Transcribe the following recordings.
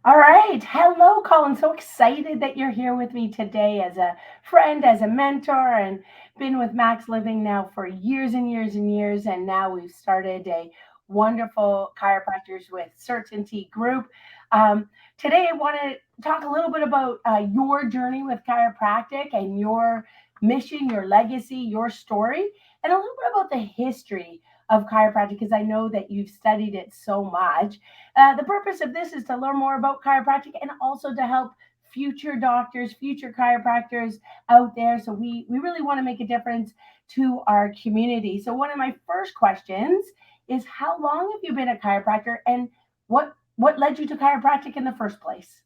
All right. Hello, Colin. So excited that you're here with me today as a friend, as a mentor, and been with Max Living now for years and years and years. And now we've started a wonderful Chiropractors with Certainty group. Today, I want to talk a little bit about your journey with chiropractic and your mission, your legacy, your story, and a little bit about the history of chiropractic because I know that you've studied it so much. The purpose of this is to learn more about chiropractic and also to help future doctors, future chiropractors out there. So we really want to make a difference to our community. So one of my first questions is how long have you been a chiropractor and what led you to chiropractic in the first place?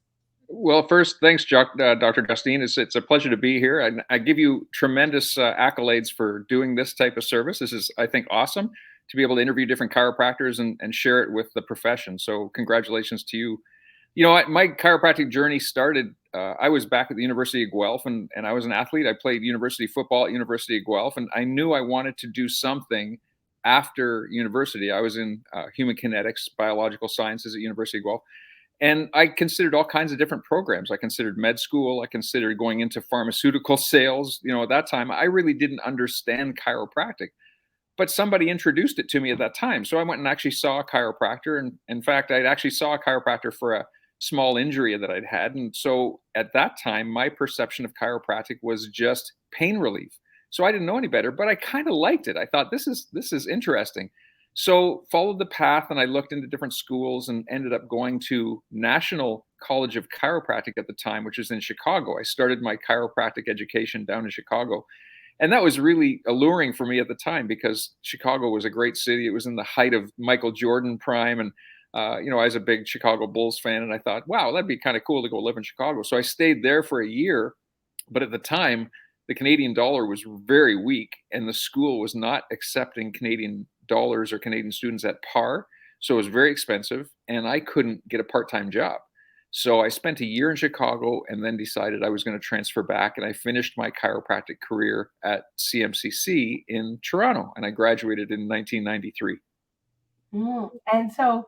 Well, first, thanks, Dr. Justine. It's a pleasure to be here. I give you tremendous accolades for doing this type of service. This is, I think, awesome to be able to interview different chiropractors and share it with the profession. So, congratulations to you. My chiropractic journey started. I was back at the University of Guelph, and I was an athlete. I played university football at University of Guelph, and I knew I wanted to do something after university. I was in human kinetics, biological sciences at University of Guelph, and I considered all kinds of different programs. I considered med school. I considered going into pharmaceutical sales. At that time, I really didn't understand chiropractic, but somebody introduced it to me at that time. So I went and actually saw a chiropractor. And in fact, I actually saw a chiropractor for a small injury that I'd had. And so at that time, my perception of chiropractic was just pain relief. So I didn't know any better, but I kind of liked it. I thought this is interesting. So followed the path, and I looked into different schools and ended up going to National College of Chiropractic at the time, which is in Chicago. I started my chiropractic education down in Chicago, and that was really alluring for me at the time because Chicago was a great city. It was in the height of Michael Jordan prime, and I was a big Chicago Bulls fan, and I thought, wow, that'd be kind of cool to go live in Chicago. So I stayed there for a year, but at the time, the Canadian dollar was very weak, and the school was not accepting Canadian dollars or Canadian students at par. So it was very expensive, and I couldn't get a part-time job. So I spent a year in Chicago and then decided I was going to transfer back. And I finished my chiropractic career at CMCC in Toronto, and I graduated in 1993. And so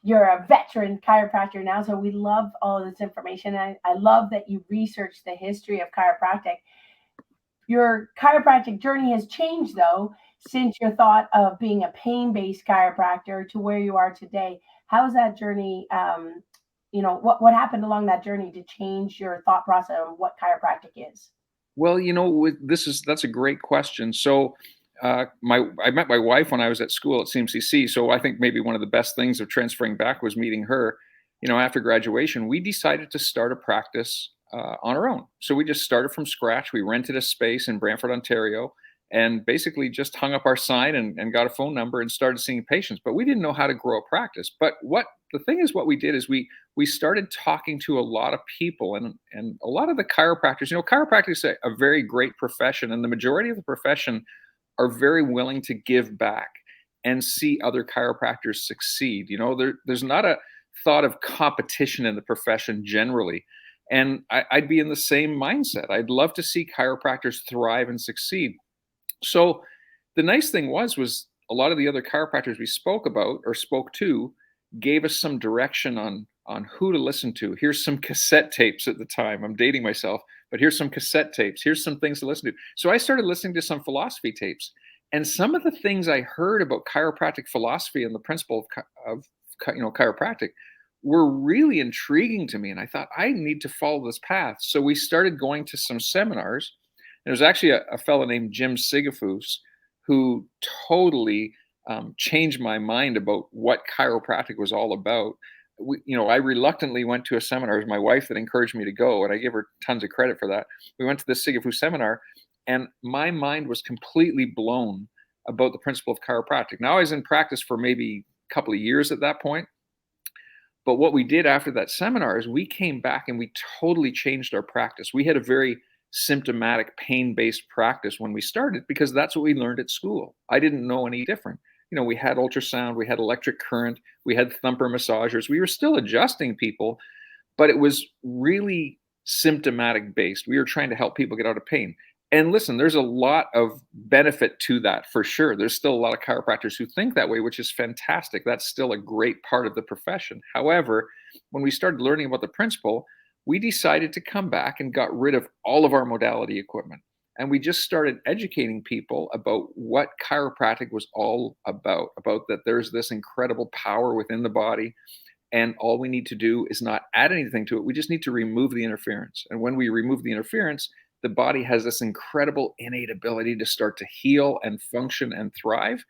you're a veteran chiropractor now. So we love all of this information. I love that you researched the history of chiropractic. Your chiropractic journey has changed though since your thought of being a pain-based chiropractor to where you are today. How's that journey? What happened along that journey to change your thought process on what chiropractic is? Well, that's a great question. So, I met my wife when I was at school at CMCC. So I think maybe one of the best things of transferring back was meeting her. After graduation, we decided to start a practice on our own. So we just started from scratch. We rented a space in Brantford, Ontario, and basically just hung up our sign and got a phone number and started seeing patients. But we didn't know how to grow a practice. But what we did is we started talking to a lot of people and a lot of the chiropractors. Chiropractic is a very great profession, and the majority of the profession are very willing to give back and see other chiropractors succeed. There's not a thought of competition in the profession generally. And I'd be in the same mindset. I'd love to see chiropractors thrive and succeed. So the nice thing was a lot of the other chiropractors we spoke about or spoke to gave us some direction on who to listen to. Here's some cassette tapes at the time. I'm dating myself, but here's some cassette tapes. Here's some things to listen to. So I started listening to some philosophy tapes, and some of the things I heard about chiropractic philosophy and the principle of chiropractic were really intriguing to me. And I thought I need to follow this path. So we started going to some seminars. There was actually a fellow named Jim Sigafus who totally changed my mind about what chiropractic was all about. I reluctantly went to a seminar. It was my wife that encouraged me to go, and I give her tons of credit for that. We went to the Sigafus seminar, and my mind was completely blown about the principle of chiropractic. Now, I was in practice for maybe a couple of years at that point. But what we did after that seminar is we came back and we totally changed our practice. We had a very symptomatic pain-based practice when we started because that's what we learned at school. I didn't know any different. We had ultrasound, we had electric current, we had thumper massagers. We were still adjusting people, but it was really symptomatic based. We were trying to help people get out of pain. And listen, there's a lot of benefit to that for sure. There's still a lot of chiropractors who think that way, which is fantastic. That's still a great part of the profession. However, when we started learning about the principle, we decided to come back and got rid of all of our modality equipment. And we just started educating people about what chiropractic was all about that there's this incredible power within the body. And all we need to do is not add anything to it. We just need to remove the interference. And when we remove the interference, the body has this incredible innate ability to start to heal and function and thrive.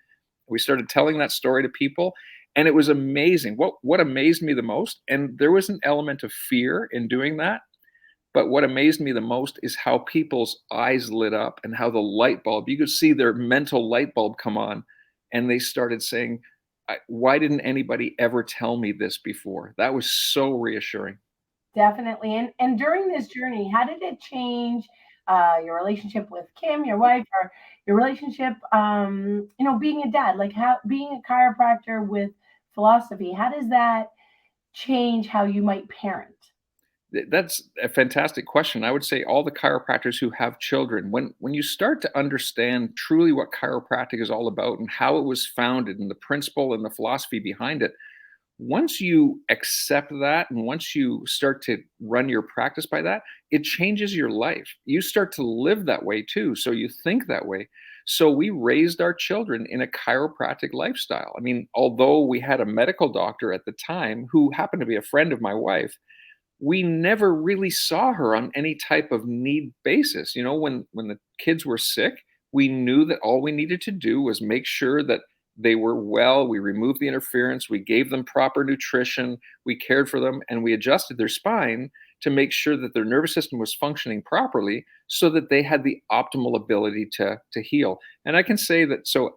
We started telling that story to people, and it was amazing. What amazed me the most, and there was an element of fear in doing that, but what amazed me the most is how people's eyes lit up and how the light bulb, you could see their mental light bulb come on, and they started saying, why didn't anybody ever tell me this before? That was so reassuring. Definitely. And during this journey, how did it change your relationship with Kim, your wife, or your relationship, being a dad, like how being a chiropractor with philosophy, how does that change how you might parent? That's a fantastic question. I would say all the chiropractors who have children, when you start to understand truly what chiropractic is all about and how it was founded and the principle and the philosophy behind it, once you accept that and once you start to run your practice by that, it changes your life. You start to live that way too. So you think that way. So we raised our children in a chiropractic lifestyle. I mean, although we had a medical doctor at the time who happened to be a friend of my wife, we never really saw her on any type of need basis. You know, when the kids were sick, we knew that all we needed to do was make sure that they were well. We removed the interference. We gave them proper nutrition. We cared for them, and we adjusted their spine to make sure that their nervous system was functioning properly, so that they had the optimal ability to heal. And I can say that. So,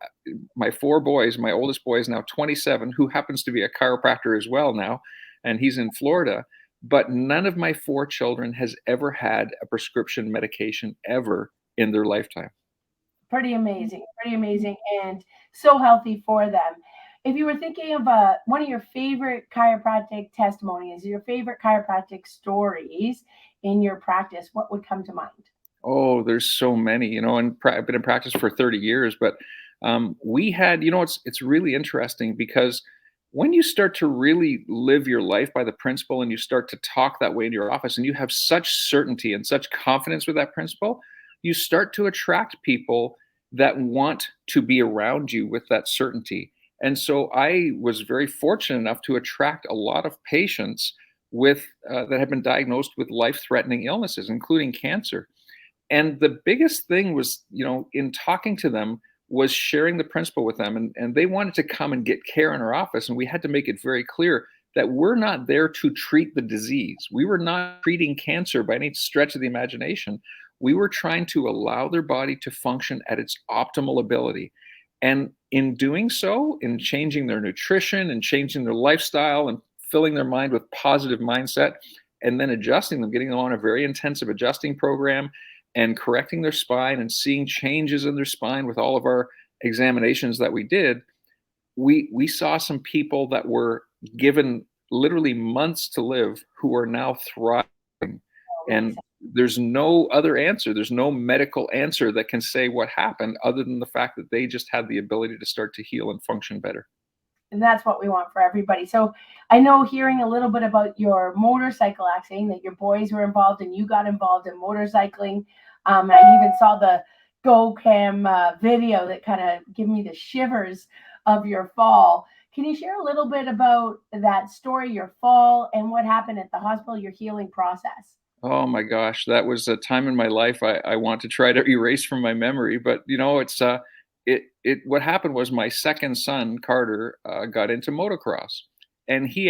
my four boys, my oldest boy is now 27, who happens to be a chiropractor as well now, and he's in Florida. But none of my four children has ever had a prescription medication ever in their lifetime. Pretty amazing, and so healthy for them. If you were thinking of one of your favorite chiropractic testimonies, your favorite chiropractic stories in your practice, what would come to mind? Oh, there's so many, and I've been in practice for 30 years, but we had, it's really interesting because when you start to really live your life by the principle and you start to talk that way in your office and you have such certainty and such confidence with that principle, you start to attract people that want to be around you with that certainty. And so I was very fortunate enough to attract a lot of patients with that have been diagnosed with life-threatening illnesses, including cancer. And the biggest thing was, in talking to them, was sharing the principle with them. And they wanted to come and get care in our office. And we had to make it very clear that we're not there to treat the disease. We were not treating cancer by any stretch of the imagination. We were trying to allow their body to function at its optimal ability. And in doing so, in changing their nutrition and changing their lifestyle and filling their mind with positive mindset, and then adjusting them, getting them on a very intensive adjusting program and correcting their spine and seeing changes in their spine with all of our examinations that we did, we saw some people that were given literally months to live who are now thriving. And there's no other answer. There's no medical answer that can say what happened other than the fact that they just had the ability to start to heal and function better. And that's what we want for everybody. So I know, hearing a little bit about your motorcycle accident, that your boys were involved and you got involved in motorcycling. I even saw the GoCam video that kind of gave me the shivers of your fall. Can you share a little bit about that story, your fall, and what happened at the hospital, your healing process? Oh my gosh, that was a time in my life I want to try to erase from my memory. But what happened was my second son Carter got into motocross, and he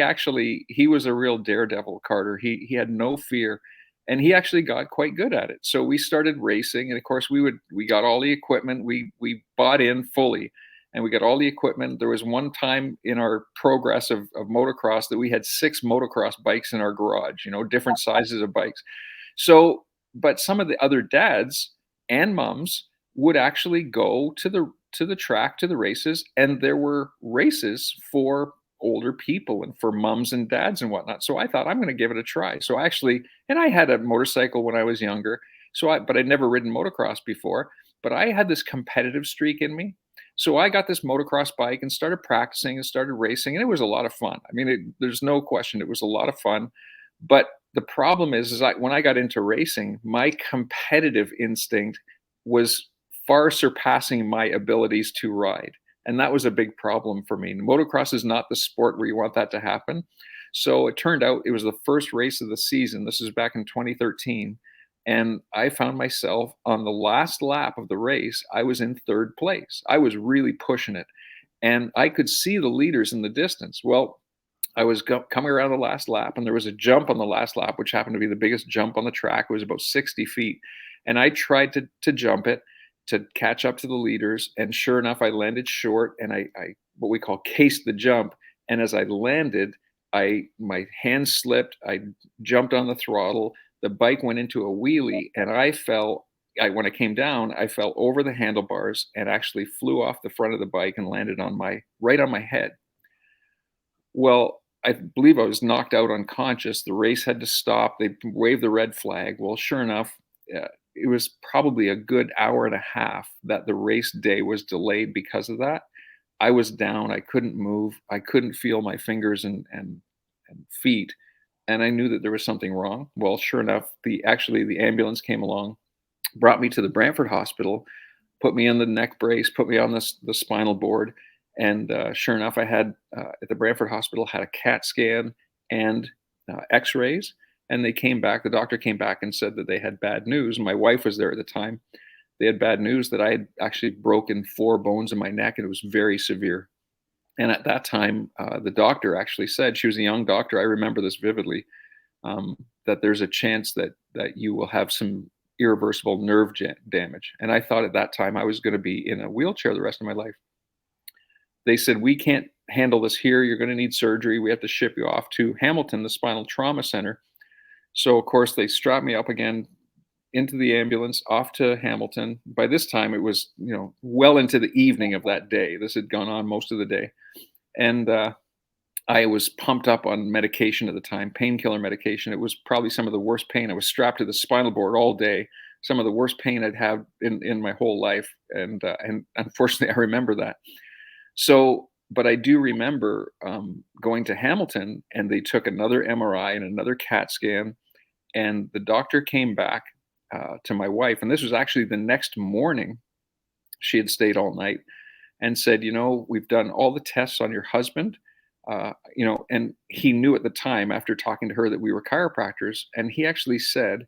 was a real daredevil. Carter, he had no fear, and he actually got quite good at it. So we started racing, and of course we got all the equipment. We bought in fully, and we got all the equipment. There was one time in our progress of motocross that we had 6 motocross bikes in our garage, different sizes of bikes. So, but some of the other dads and moms would actually go to the track, to the races, and there were races for older people and for moms and dads and whatnot. So I thought, I'm going to give it a try. So and I had a motorcycle when I was younger, but I'd never ridden motocross before. But I had this competitive streak in me. So I got this motocross bike and started practicing and started racing, and it was a lot of fun. I mean, there's no question it was a lot of fun. But the problem is when I got into racing, my competitive instinct was far surpassing my abilities to ride. And that was a big problem for me. Motocross is not the sport where you want that to happen. So it turned out it was the first race of the season. This is back in 2013. And I found myself on the last lap of the race. I was in third place. I was really pushing it. And I could see the leaders in the distance. Well, I was coming around the last lap, and there was a jump on the last lap, which happened to be the biggest jump on the track. It was about 60 feet. And I tried to jump it to catch up to the leaders. And sure enough, I landed short, and I what we call cased the jump. And as I landed, my hand slipped. I jumped on the throttle. The bike went into a wheelie, and I fell. When I came down, I fell over the handlebars and actually flew off the front of the bike and landed right on my head. Well, I believe I was knocked out unconscious. The race had to stop. They waved the red flag. Well, sure enough, it was probably a good hour and a half that the race day was delayed because of that. I was down. I couldn't move. I couldn't feel my fingers and feet, and I knew that there was something wrong. Well, sure enough, the ambulance came along, brought me to the Brantford Hospital, put me on the neck brace, put me on the spinal board, and sure enough, I had at the Brantford Hospital had a CAT scan and X-rays, and they came back. The doctor came back and said that they had bad news. My wife was there at the time. They had bad news that I had actually broken 4 bones in my neck, and it was very severe. And at that time, the doctor actually said, she was a young doctor, I remember this vividly, that there's a chance that you will have some irreversible nerve damage. And I thought at that time I was going to be in a wheelchair the rest of my life. They said, we can't handle this here. You're going to need surgery. We have to ship you off to Hamilton, the Spinal Trauma Center. So, of course, they strapped me up again into the ambulance, off to Hamilton. By this time, it was, well into the evening of that day. This had gone on most of the day. And I was pumped up on medication at the time, painkiller medication. It was probably some of the worst pain. I was strapped to the spinal board all day, some of the worst pain I'd had in my whole life. And unfortunately, I remember that. So, but I do remember going to Hamilton, and they took another MRI and another CAT scan, and the doctor came back to my wife, and this was actually the next morning. She had stayed all night and said, we've done all the tests on your husband, and he knew at the time after talking to her that we were chiropractors, and he actually said,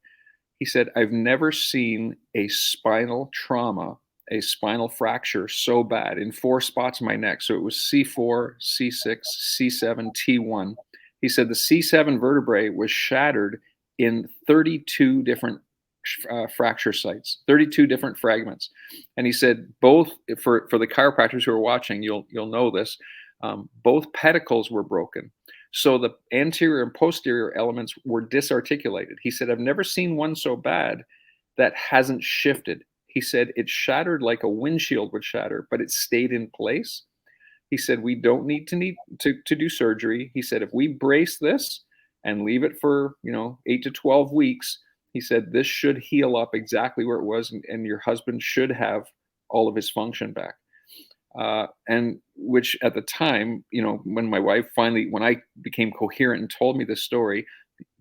I've never seen a spinal trauma, a spinal fracture so bad in 4 spots in my neck. So it was C4, C6, C7, T1. He said the C7 vertebrae was shattered in 32 different fracture sites, 32 different fragments. And he said both, for the chiropractors who are watching, you'll know this, both pedicles were broken. So the anterior and posterior elements were disarticulated. He said, I've never seen one so bad that hasn't shifted. He said it shattered like a windshield would shatter, but it stayed in place. He said, we don't need to do surgery. He said, if we brace this and leave it for 8 to 12 weeks, he said, this should heal up exactly where it was, and your husband should have all of his function back. And which at the time, when my wife when I became coherent and told me this story,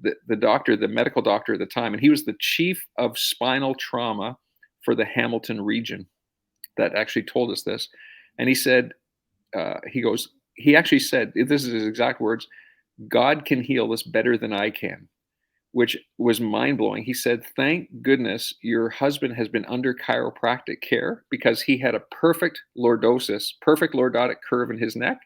the doctor, the medical doctor at the time, and he was the chief of spinal trauma for the Hamilton region that actually told us this. And he said, he actually said, this is his exact words, God can heal this better than I can, which was mind blowing. He said, thank goodness your husband has been under chiropractic care, because he had a perfect lordotic curve in his neck.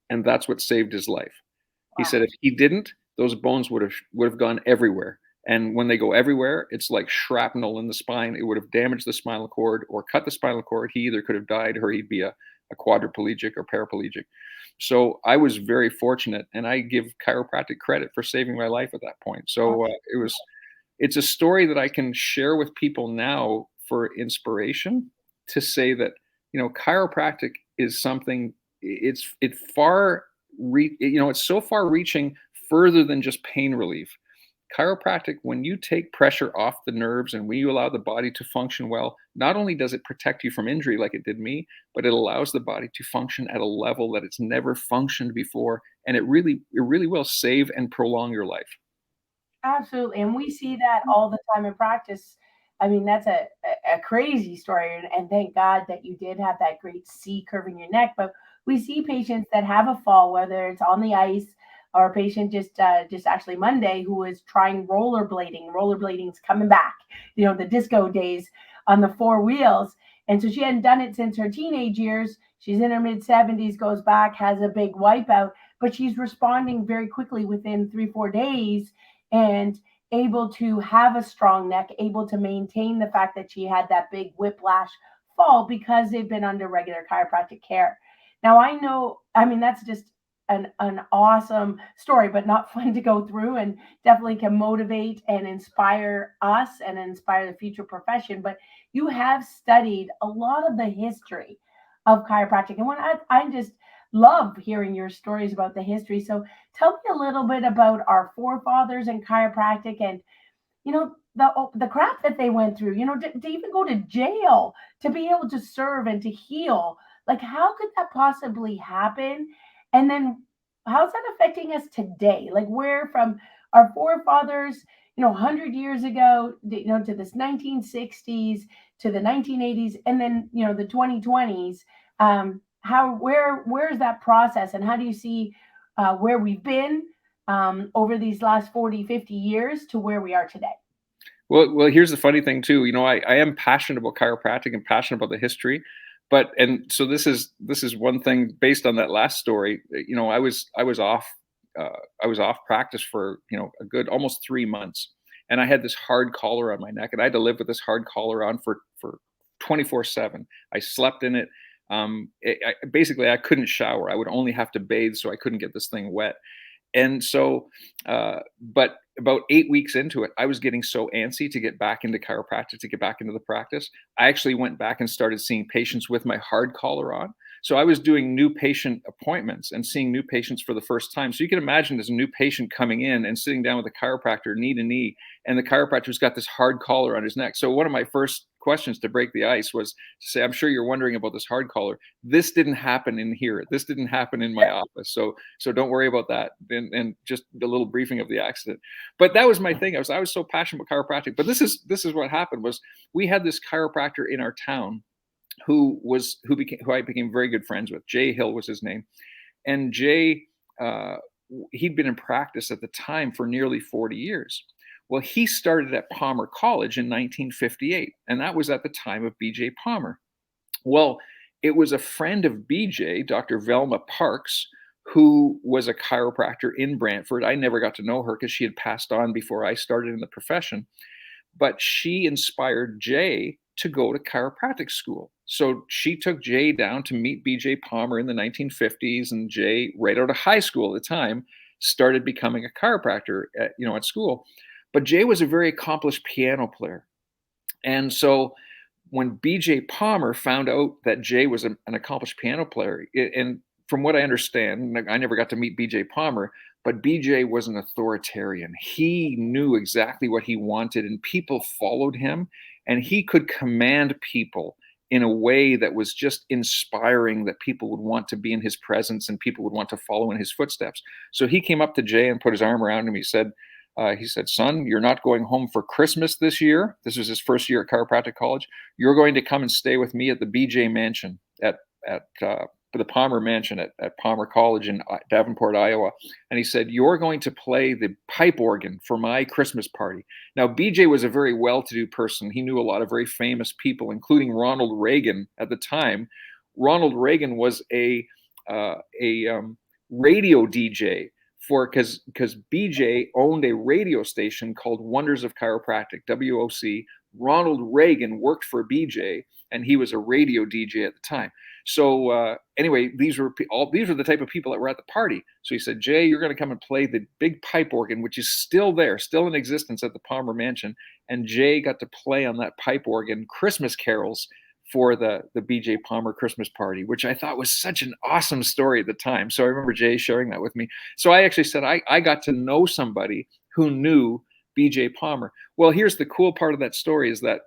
And that's what saved his life. Wow. He said, if he didn't, those bones would have gone everywhere. And when they go everywhere, it's like shrapnel in the spine. It would have damaged the spinal cord or cut the spinal cord. He either could have died, or he'd be a quadriplegic or paraplegic. So I was very fortunate, and I give chiropractic credit for saving my life at that point. So it's a story that I can share with people now for inspiration, to say that, chiropractic is something, it's so far reaching, further than just pain relief. Chiropractic, when you take pressure off the nerves and when you allow the body to function well, not only does it protect you from injury like it did me, but it allows the body to function at a level that it's never functioned before, and it really will save and prolong your life. Absolutely, and we see that all the time in practice. I mean, that's a crazy story, and thank God that you did have that great C curve in your neck. But we see patients that have a fall, whether it's on the ice or a patient just actually Monday who was trying rollerblading. Rollerblading's coming back, the disco days on the four wheels, and so she hadn't done it since her teenage years. She's in her mid 70s, goes back, has a big wipeout, but she's responding very quickly within 3 4 days and able to have a strong neck, able to maintain the fact that she had that big whiplash fall because they've been under regular chiropractic care. Now, I know, I mean, that's just an awesome story, but not fun to go through, and definitely can motivate and inspire us and inspire the future profession. But you have studied a lot of the history of chiropractic. And when I just love hearing your stories about the history. So tell me a little bit about our forefathers in chiropractic, and the crap that they went through, to even go to jail to be able to serve and to heal. Like, how could that possibly happen? And then how's that affecting us today? Like, where from our forefathers, 100 years ago, to this 1960s, to the 1980s, and then, the 2020s. Where's that process, and how do you see where we've been over these last 40, 50 years to where we are today? Well, here's the funny thing too. I am passionate about chiropractic and passionate about the history, and so this is one thing based on that last story. I was off practice for a good almost 3 months, and I had this hard collar on my neck, and I had to live with this hard collar on for 24/7. I slept in it. Basically, I couldn't shower. I would only have to bathe, so I couldn't get this thing wet. And so, but about 8 weeks into it, I was getting so antsy to get back into chiropractic, to get back into the practice. I actually went back and started seeing patients with my hard collar on. So I was doing new patient appointments and seeing new patients for the first time. So you can imagine there's a new patient coming in and sitting down with a chiropractor knee to knee, and the chiropractor's got this hard collar on his neck. So one of my first questions to break the ice was to say, "I'm sure you're wondering about this hard collar. This didn't happen in here. This didn't happen in my office. So don't worry about that." And just a little briefing of the accident. But that was my thing. I was so passionate about chiropractic. But this is what happened was we had this chiropractor in our town who I became very good friends with. Jay Hill was his name, and Jay, uh, he'd been in practice at the time for nearly 40 years. Well, he started at Palmer College in 1958, and that was at the time of B.J. Palmer. Well, it was a friend of BJ, Dr. Velma Parks, who was a chiropractor in Brantford. I never got to know her because she had passed on before I started in the profession, but she inspired Jay to go to chiropractic school. So she took Jay down to meet BJ Palmer in the 1950s, and Jay, right out of high school at the time, started becoming a chiropractor at school. But Jay was a very accomplished piano player. And so when BJ Palmer found out that Jay was an accomplished piano player, and from what I understand, I never got to meet BJ Palmer, but BJ was an authoritarian. He knew exactly what he wanted, and people followed him, and he could command people in a way that was just inspiring, that people would want to be in his presence and people would want to follow in his footsteps. So he came up to Jay and put his arm around him. He said, "Son, you're not going home for Christmas this year." This was his first year at chiropractic college. "You're going to come and stay with me at the BJ Mansion at the Palmer Mansion at Palmer College in Davenport, Iowa." And he said, "You're going to play the pipe organ for my Christmas party." Now, BJ was a very well-to-do person. He knew a lot of very famous people, including Ronald Reagan at the time. Ronald Reagan was a radio DJ because BJ owned a radio station called Wonders of Chiropractic, WOC. Ronald Reagan worked for BJ, and he was a radio DJ at the time. So anyway, these were the type of people that were at the party. So he said, "Jay, you're going to come and play the big pipe organ, which is still there, still in existence at the Palmer Mansion." And Jay got to play on that pipe organ Christmas carols for the BJ Palmer Christmas party, which I thought was such an awesome story at the time. So I remember Jay sharing that with me. So I actually said I got to know somebody who knew BJ Palmer. Well, here's the cool part of that story is that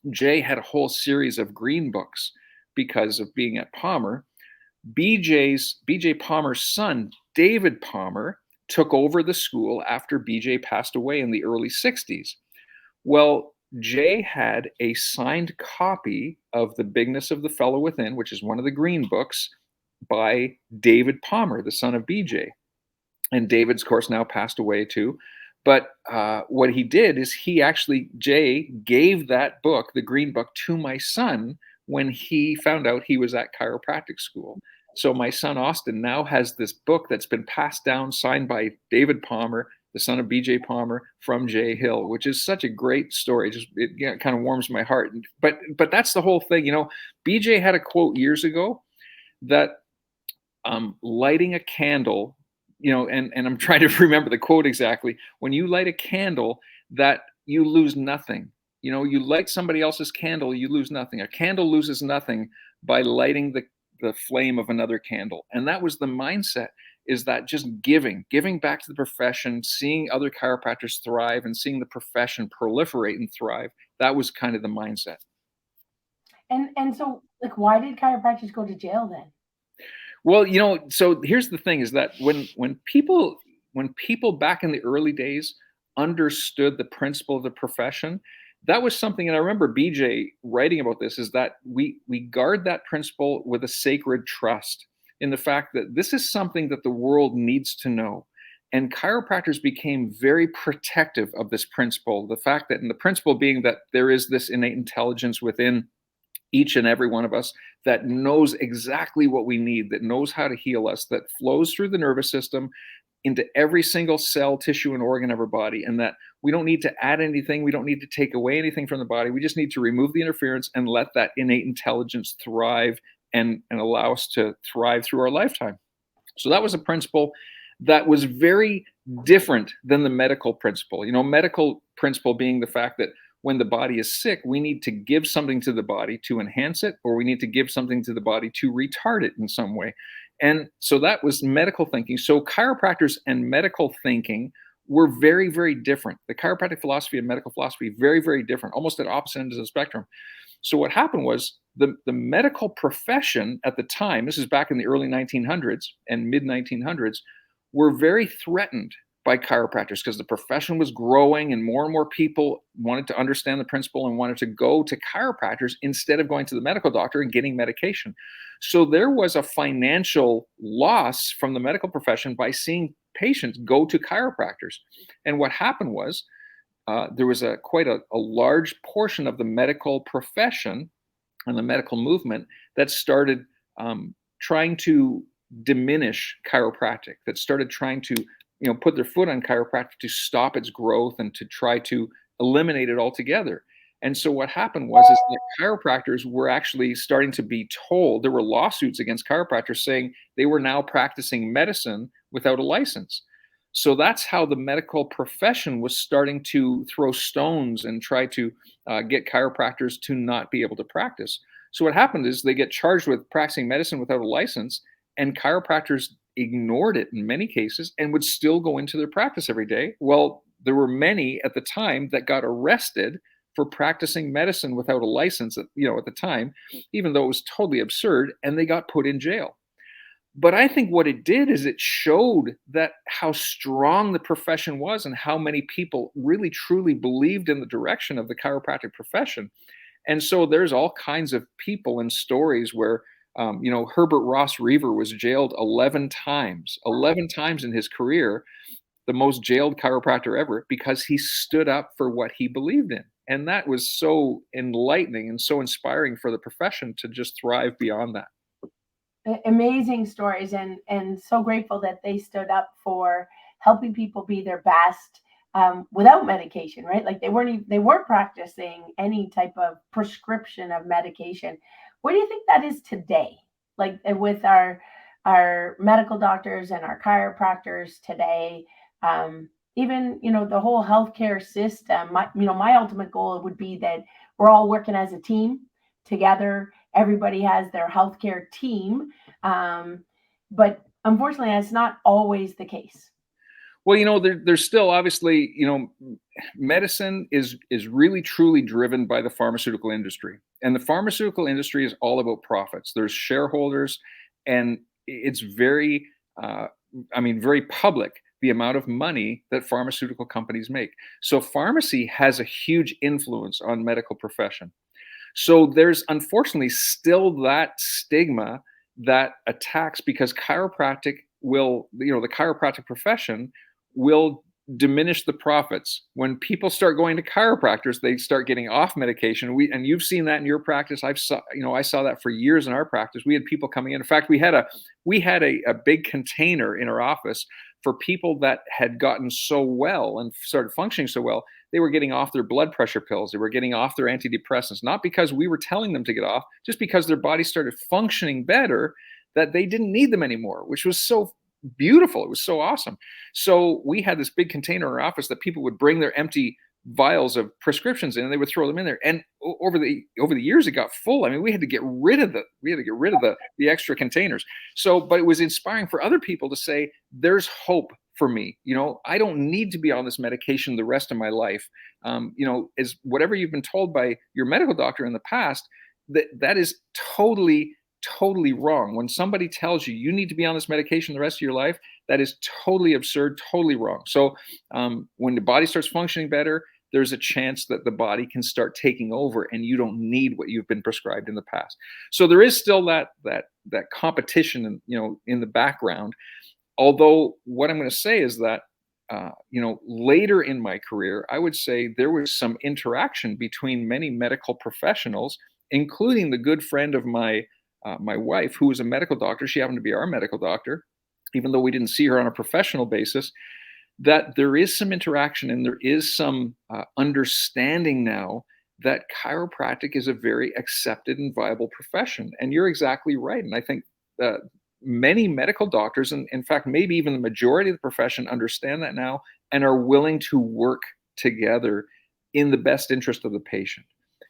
Jay had a whole series of green books because of being at Palmer. BJ Palmer's son, David Palmer, took over the school after BJ passed away in the early 60s. Well, Jay had a signed copy of The Bigness of the Fellow Within, which is one of the green books, by David Palmer, the son of BJ. And David's, of course, now passed away too. But what he did is Jay gave that book, the green book, to my son when he found out he was at chiropractic school. So my son Austin now has this book that's been passed down, signed by David Palmer, the son of BJ Palmer, from Jay Hill, which is such a great story. It kind of warms my heart. But that's the whole thing. BJ had a quote years ago that lighting a candle, and I'm trying to remember the quote exactly. When you light a candle, that you lose nothing. You light somebody else's candle, you lose nothing. A candle loses nothing by lighting the flame of another candle. And that was the mindset, is that just giving back to the profession, seeing other chiropractors thrive and seeing the profession proliferate and thrive. That was kind of the mindset. And so, like, why did chiropractors go to jail then? Well, so here's the thing, is that when people back in the early days understood the principle of the profession, that was something, and I remember BJ writing about this, is that we guard that principle with a sacred trust in the fact that this is something that the world needs to know. And chiropractors became very protective of this principle, the fact that, and the principle being that there is this innate intelligence within each and every one of us that knows exactly what we need, that knows how to heal us, that flows through the nervous system into every single cell, tissue, and organ of our body, and that we don't need to add anything, we don't need to take away anything from the body. We just need to remove the interference and let that innate intelligence thrive and allow us to thrive through our lifetime. So that was a principle that was very different than the medical principle. Medical principle being the fact that when the body is sick, we need to give something to the body to enhance it, or we need to give something to the body to retard it in some way. And so that was medical thinking. So chiropractors and medical thinking were very, very different. The chiropractic philosophy and medical philosophy, very, very different, almost at opposite ends of the spectrum. So what happened was the medical profession at the time, this is back in the early 1900s and mid 1900s, were very threatened by chiropractors because the profession was growing and more people wanted to understand the principle and wanted to go to chiropractors instead of going to the medical doctor and getting medication. So there was a financial loss from the medical profession by seeing patients go to chiropractors. And what happened was there was quite a large portion of the medical profession and the medical movement that started trying to diminish chiropractic, that started trying to put their foot on chiropractic to stop its growth and to try to eliminate it altogether. And so what happened was is that chiropractors were actually starting to be told, there were lawsuits against chiropractors saying they were now practicing medicine without a license. So that's how the medical profession was starting to throw stones and try to get chiropractors to not be able to practice. So what happened is they get charged with practicing medicine without a license, and chiropractors ignored it in many cases and would still go into their practice every day. Well, there were many at the time that got arrested for practicing medicine without a license at the time, even though it was totally absurd, and they got put in jail. But I think what it did is it showed that how strong the profession was and how many people really truly believed in the direction of the chiropractic profession. And so there's all kinds of people and stories where Herbert Ross Reaver was jailed 11 times in his career, the most jailed chiropractor ever, because he stood up for what he believed in. And that was so enlightening and so inspiring for the profession to just thrive beyond that. Amazing stories, and so grateful that they stood up for helping people be their best without medication, right? Like they weren't practicing any type of prescription of medication. What do you think that is today? Like with our medical doctors and our chiropractors today, even the whole healthcare system. My ultimate goal would be that we're all working as a team together. Everybody has their healthcare team, but unfortunately, that's not always the case. Well, there's still obviously, medicine is really truly driven by the pharmaceutical industry. And the pharmaceutical industry is all about profits. There's shareholders, and it's very, uh, very public, the amount of money that pharmaceutical companies make. So pharmacy has a huge influence on medical profession. So there's unfortunately still that stigma that attacks, because the chiropractic profession will diminish the profits. When people start going to chiropractors, they start getting off medication. And you've seen that in your practice. I saw that for years in our practice. We had people coming in. In fact, we had a big container in our office for people that had gotten so well and started functioning so well. They were getting off their blood pressure pills. They were getting off their antidepressants, not because we were telling them to get off, just because their body started functioning better, that they didn't need them anymore, which was so beautiful. It was so awesome. So we had this big container in our office that people would bring their empty vials of prescriptions in, and they would throw them in there. And over the years, it got full. I mean, we had to get rid of the extra containers. So, but it was inspiring for other people to say, there's hope for me. I don't need to be on this medication the rest of my life. Is whatever you've been told by your medical doctor in the past, that is totally wrong. When somebody tells you you need to be on this medication the rest of your life, that is totally absurd, totally wrong. So when the body starts functioning better, there's a chance that the body can start taking over, and you don't need what you've been prescribed in the past. So there is still that competition, in the background. Although what I'm going to say is that, later in my career, I would say there was some interaction between many medical professionals, including the good friend of my wife, who was a medical doctor. She happened to be our medical doctor, even though we didn't see her on a professional basis. That there is some interaction, and there is some understanding now that chiropractic is a very accepted and viable profession. And you're exactly right. And I think many medical doctors, and in fact, maybe even the majority of the profession, understand that now and are willing to work together in the best interest of the patient.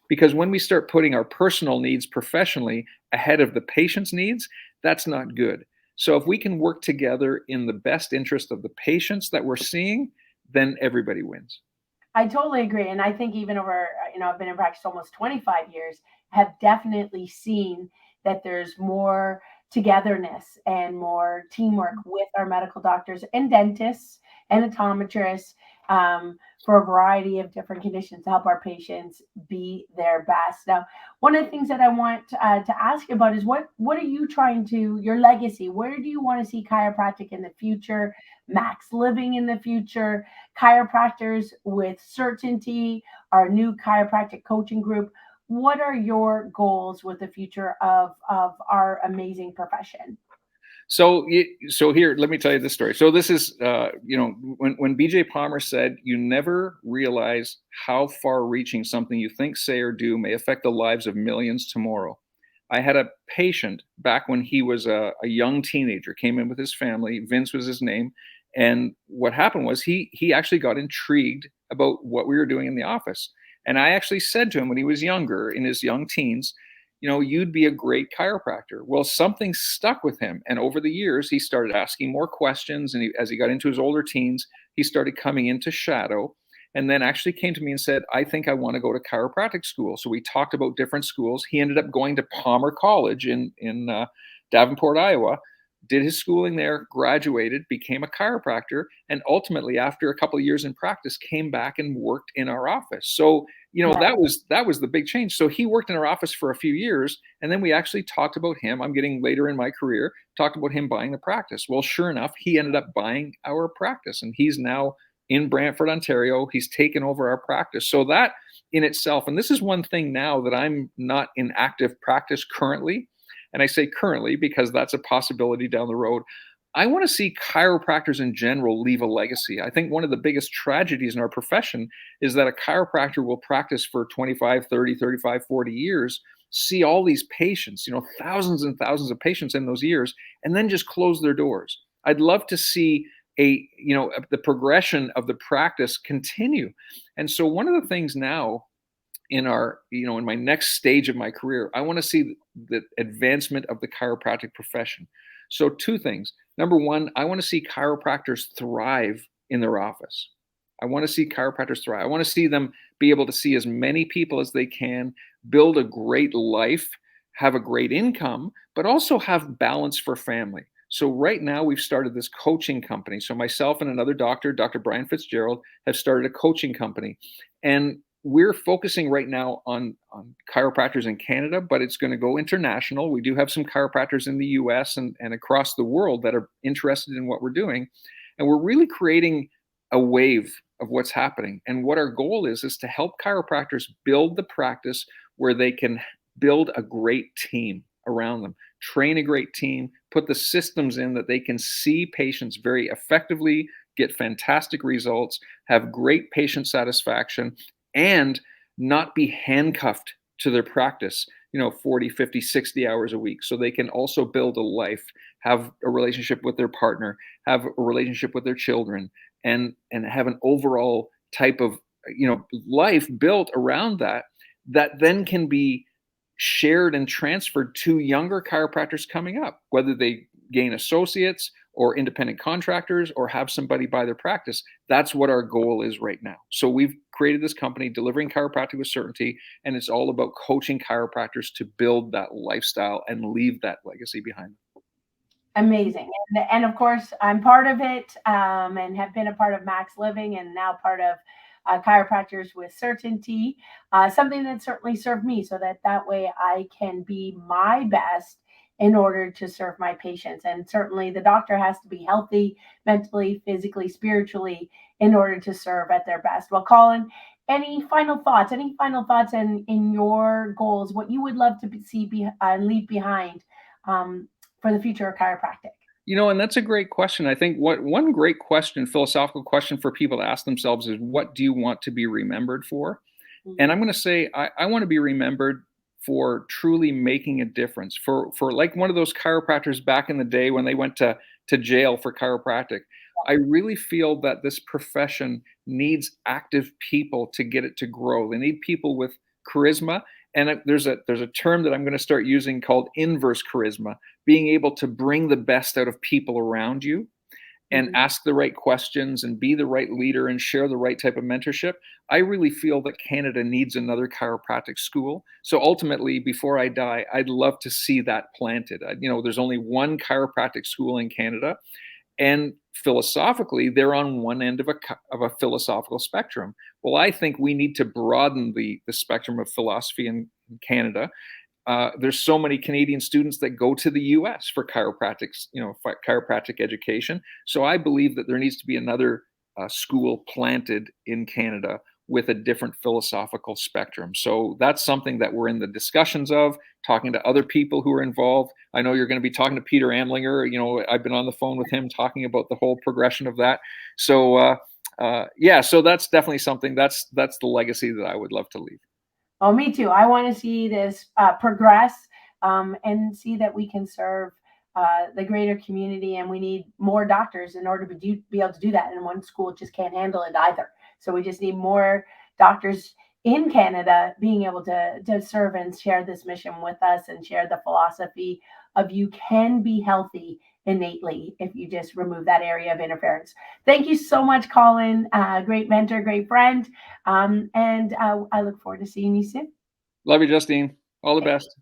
Because when we start putting our personal needs professionally ahead of the patient's needs, that's not good. So if we can work together in the best interest of the patients that we're seeing, then everybody wins. I totally agree. And I think even over, I've been in practice almost 25 years, have definitely seen that there's more togetherness and more teamwork with our medical doctors and dentists and optometrists, for a variety of different conditions to help our patients be their best. Now, one of the things that I want to ask you about is what are you trying to, your legacy? Where do you want to see chiropractic in the future, Max Living in the future, chiropractors with certainty, our new chiropractic coaching group? What are your goals with the future of our amazing profession? So here, let me tell you this story. So this is, when BJ Palmer said, "You never realize how far-reaching something you think, say, or do may affect the lives of millions tomorrow." I had a patient back when he was a young teenager, came in with his family. Vince was his name, and what happened was he actually got intrigued about what we were doing in the office. And I actually said to him when he was younger, in his young teens, "You'd be a great chiropractor." Well, something stuck with him. And over the years, he started asking more questions. And as he got into his older teens, he started coming into shadow, and then actually came to me and said, "I think I want to go to chiropractic school." So we talked about different schools. He ended up going to Palmer College in Davenport, Iowa, did his schooling there, graduated, became a chiropractor, and ultimately, after a couple of years in practice, came back and worked in our office. So Right. that was the big change. So he worked in our office for a few years, and then we actually talked about him. I'm getting later in my career, talked about him buying the practice. Well, sure enough, he ended up buying our practice, and he's now in Brantford, Ontario. He's taken over our practice. So that in itself, and this is one thing now that I'm not in active practice currently, and I say currently because that's a possibility down the road. I want to see chiropractors in general leave a legacy. I think one of the biggest tragedies in our profession is that a chiropractor will practice for 25, 30, 35, 40 years, see all these patients, thousands and thousands of patients in those years, and then just close their doors. I'd love to see the progression of the practice continue. And so one of the things now in my next stage of my career, I want to see the advancement of the chiropractic profession. So two things. Number one, I want to see chiropractors thrive in their office. I want to see chiropractors thrive. I want to see them be able to see as many people as they can, build a great life, have a great income, but also have balance for family. So right now we've started this coaching company. So myself and another doctor, Dr. Brian Fitzgerald, have started a coaching company. And we're focusing right now on chiropractors in Canada, but it's going to go international. We do have some chiropractors in the US and across the world that are interested in what we're doing. And we're really creating a wave of what's happening. And what our goal is to help chiropractors build the practice where they can build a great team around them, train a great team, put the systems in that they can see patients very effectively, get fantastic results, have great patient satisfaction, and not be handcuffed to their practice, 40, 50, 60 hours a week. So they can also build a life, have a relationship with their partner, have a relationship with their children, and have an overall type of life built around that then can be shared and transferred to younger chiropractors coming up, whether they gain associates or independent contractors or have somebody buy their practice. That's what our goal is right now. So we've created this company, Delivering Chiropractic with Certainty, and it's all about coaching chiropractors to build that lifestyle and leave that legacy behind them. Amazing. And of course, I'm part of it, and have been a part of Max Living and now part of Chiropractors with Certainty, something that certainly served me so that way I can be my best in order to serve my patients. And certainly the doctor has to be healthy mentally, physically, spiritually in order to serve at their best. Well, Colin, any final thoughts? Any final thoughts in your goals, what you would love to see leave behind for the future of chiropractic? And that's a great question. I think one great question, philosophical question for people to ask themselves is, what do you want to be remembered for? And I'm going to say, I want to be remembered for truly making a difference, for like one of those chiropractors back in the day when they went to jail for chiropractic. I really feel that this profession needs active people to get it to grow. They need people with charisma. And there's a term that I'm going to start using called inverse charisma, being able to bring the best out of people around you and ask the right questions and be the right leader and share the right type of mentorship. I really feel that Canada needs another chiropractic school. So ultimately, before I die, I'd love to see that planted. There's only one chiropractic school in Canada. And philosophically, they're on one end of a philosophical spectrum. Well, I think we need to broaden the spectrum of philosophy in Canada. There's so many Canadian students that go to the US for chiropractic education. So I believe that there needs to be another school planted in Canada with a different philosophical spectrum. So that's something that we're in the discussions of, talking to other people who are involved. I know you're going to be talking to Peter Amlinger. I've been on the phone with him talking about the whole progression of that. So so that's definitely something, that's the legacy that I would love to leave. Oh, me too. I want to see this progress, and see that we can serve the greater community. And we need more doctors in order to be able to do that. And one school just can't handle it either. So we just need more doctors in Canada being able to serve and share this mission with us and share the philosophy of you can be healthy innately if you just remove that area of interference. Thank you so much, Colin. Great mentor, great friend. And I look forward to seeing you soon. Love you, Justine. All the best.